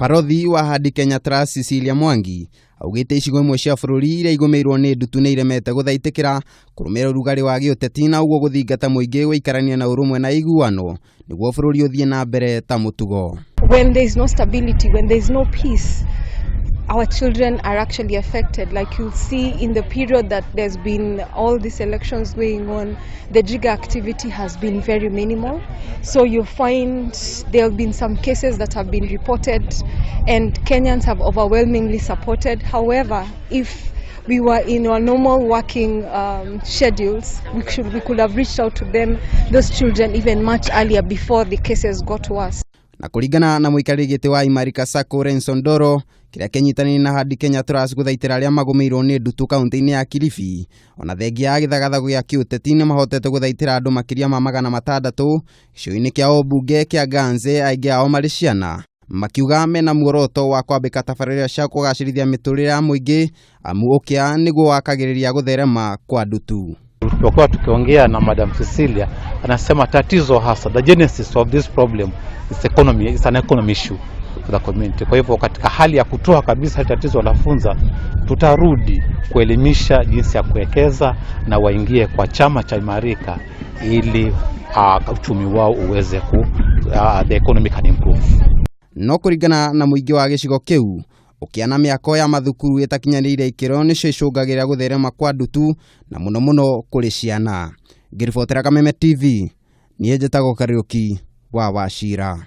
Barothi wa Hadi Kenya Trust Cecilia Mwangi augite icigo imwe cia bururi iria igumirwo ni ndutu ni iremete guthaitikira kurumira urugari wa giuteti na uguo guthingata muingi wikarania na urumwe na iguano niguo bururi uthie na mbere ta mutugo. When there is no stability, when there is no peace, our children are actually affected. Like you'll see in the period that there's been all these elections going on, the jigger activity has been very minimal. So you find there have been some cases that have been reported and Kenyans have overwhelmingly supported. However, if we were in our normal working schedules, we could have reached out to them, those children, even much earlier before the cases got worse. Na kuringana na muikariri giti wa Imarika Sacco Renson Ndoro kiria kenyitanini na Hadi Kenya Trust guthaitira aria magumirwo ni ndutu kaunti-ini ya Kilifi ona thengia ya Githagathago ya kiuteti ni mahotete guthaitira andu makiria ma 600 gicigo-ini kia obunge kia Ganze aingi ao mari ciana makiuga mena muoroto wa kwambika tabarĩra cia kugacirithia miturire ya muingi amu ukia niguo wakagiriria gutherema kwa ndutu. Tulipokuwa tukiongea na Madam Cecilia anasema tatizo hasa, the genesis of this problem is economy, is an economy issue for the community. Kwa hivyo katika hali ya kutoa kabisa tatizo la funza, tutarudi kuelimisha jinsi ya kuwekeza na waingie kwa chama cha Imarika ili uchumi wao uweze the economy can improve. No kuringana na muingi wa gicigo kiu ukiana miako ya mathukuru itakinyanĩire ikiro nicio icungagira gutherema kwa ndutu na muno kuri ciana. Ngiribotera Kameme TV, niĩ njĩtagwo Kariuki wa Wachira.